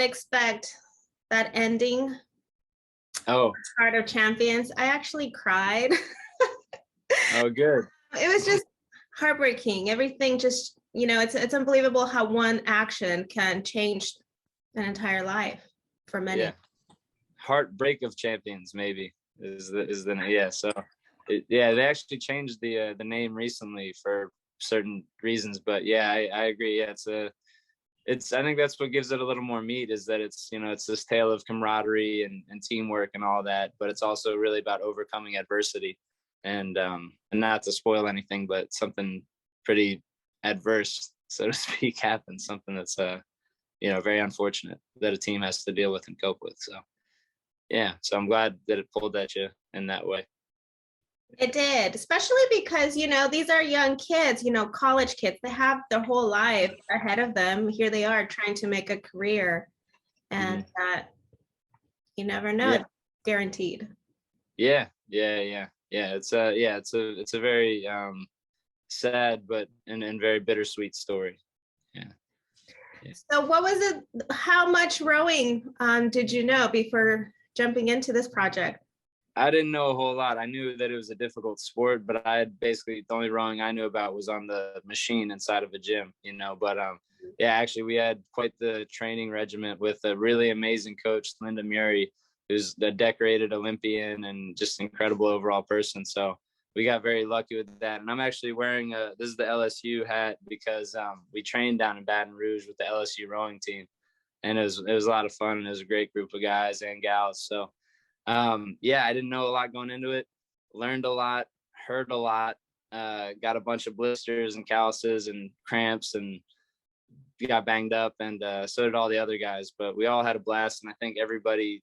expect that ending. Oh, Heart of Champions. I actually cried. oh, good. It was just heartbreaking. Everything just, it's unbelievable how one action can change an entire life for many. Yeah. Heartbreak of Champions, maybe is the yeah. So yeah, they actually changed the name recently for certain reasons, but yeah, I agree. Yeah, I think that's what gives it a little more meat, is that it's this tale of camaraderie and teamwork and all that, but it's also really about overcoming adversity, and not to spoil anything, but something pretty adverse, so to speak, happens, something that's very unfortunate that a team has to deal with and cope with. So yeah, so I'm glad that it pulled at you in that way. It did, especially because, these are young kids, college kids. They have their whole life ahead of them. Here they are trying to make a career, and that you never know. Yeah. It's guaranteed. Yeah. It's a very sad but and very bittersweet story. Yeah. So what was it? How much rowing did you know before jumping into this project? I didn't know a whole lot. I knew that it was a difficult sport, but I had basically, the only rowing I knew about was on the machine inside of a gym, but yeah, actually we had quite the training regimen with a really amazing coach, Linda Murray, who's a decorated Olympian and just incredible overall person. So we got very lucky with that. And I'm actually wearing this is the LSU hat because we trained down in Baton Rouge with the LSU rowing team, and it was a lot of fun, and it was a great group of guys and gals. So yeah, I didn't know a lot going into it, learned a lot, heard a lot, got a bunch of blisters and calluses and cramps, and got banged up, and so did all the other guys, but we all had a blast. And I think everybody,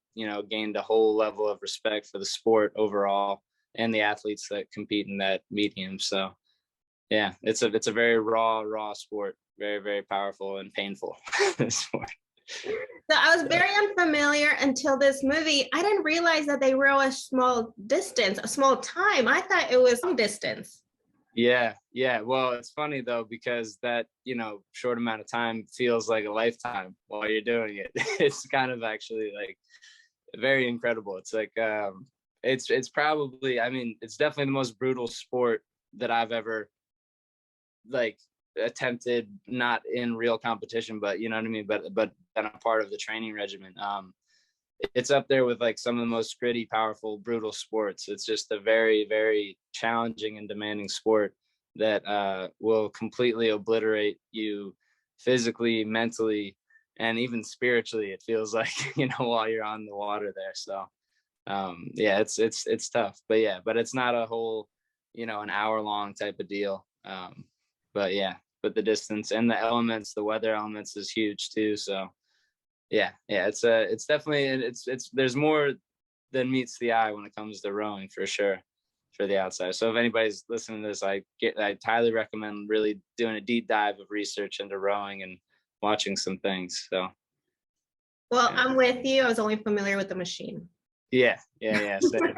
gained a whole level of respect for the sport overall and the athletes that compete in that medium. So yeah, it's a very raw sport, very, very powerful and painful sport. So I was very unfamiliar until this movie. I didn't realize that they row a small distance, a small time. I thought it was long distance. Yeah. Well, it's funny though, because that, short amount of time feels like a lifetime while you're doing it. It's kind of actually like very incredible. It's like, it's probably, it's definitely the most brutal sport that I've ever attempted, not in real competition, but you know what I mean, but been a part of the training regimen. It's up there with some of the most gritty, powerful, brutal sports. It's just a very, very challenging and demanding sport that will completely obliterate you physically, mentally, and even spiritually, it feels like, while you're on the water there. So yeah, it's tough, but it's not a whole, an hour long type of deal. But yeah, but the distance and the elements, the weather elements is huge too. So yeah, it's definitely, it's there's more than meets the eye when it comes to rowing, for sure, for the outside. So if anybody's listening to this, I highly recommend really doing a deep dive of research into rowing and watching some things. So well, yeah. I'm with you. I was only familiar with the machine. Yeah. So what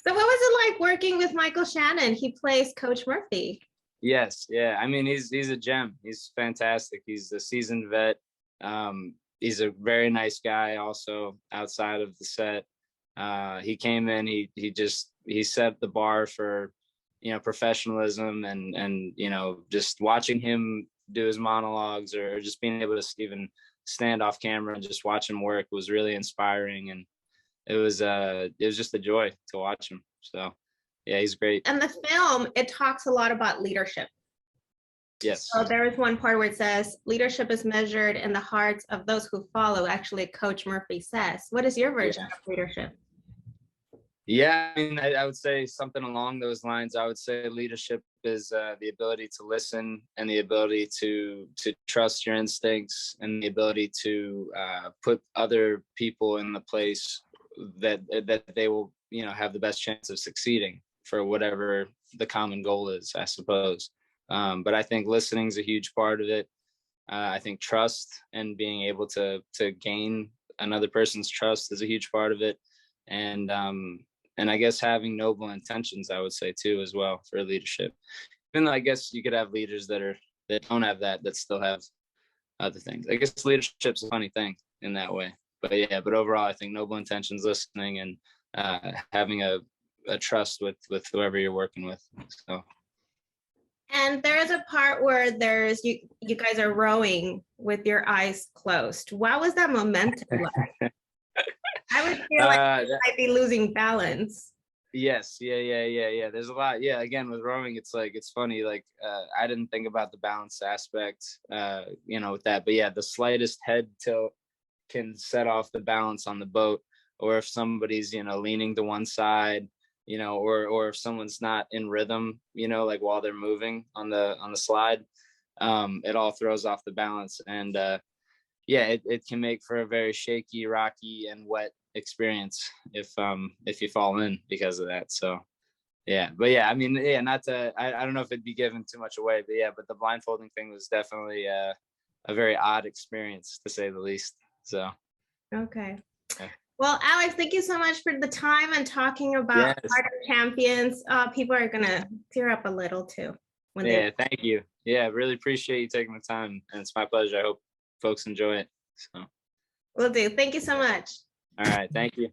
was it like working with Michael Shannon? He plays Coach Murphy. Yes, yeah. He's a gem. He's fantastic. He's a seasoned vet. He's a very nice guy also outside of the set. He came in, he set the bar for, professionalism and, just watching him do his monologues or just being able to even stand off camera and just watch him work was really inspiring. And it was just a joy to watch him. So yeah, he's great. And the film, it talks a lot about leadership. Yes. So there is one part where it says, leadership is measured in the hearts of those who follow. Actually, Coach Murphy says. What is your version of leadership? Yeah, I would say something along those lines. I would say leadership is the ability to listen and the ability to trust your instincts and the ability to put other people in the place that they will, have the best chance of succeeding for whatever the common goal is, I suppose. But I think listening is a huge part of it. I think trust and being able to gain another person's trust is a huge part of it. And I guess having noble intentions, I would say too, as well, for leadership. Even though I guess you could have leaders that don't have that still have other things. I guess leadership's a funny thing in that way, but yeah, but overall, I think noble intentions, listening, and having a trust with whoever you're working with. So. And there is a part where there's you guys are rowing with your eyes closed. What was that momentum like? I would feel like you might be losing balance. Yes, yeah. There's a lot. Yeah, again, with rowing, it's like, it's funny. Like, I didn't think about the balance aspect, with that. But yeah, the slightest head tilt can set off the balance on the boat. Or if somebody's, leaning to one side, or if someone's not in rhythm, like while they're moving on the slide, it all throws off the balance. And yeah, it can make for a very shaky, rocky, and wet experience if you fall in because of that. So yeah, but yeah, I mean, yeah, not to, I don't know if it'd be giving too much away, but yeah, but the blindfolding thing was definitely a very odd experience, to say the least. So okay. Yeah. Well, Alex, thank you so much for the time and talking about Heart of Champions. People are gonna tear up a little too when they. Thank you. Yeah, really appreciate you taking the time, and it's my pleasure. I hope folks enjoy it. So Will do. Thank you so much. all right, thank you.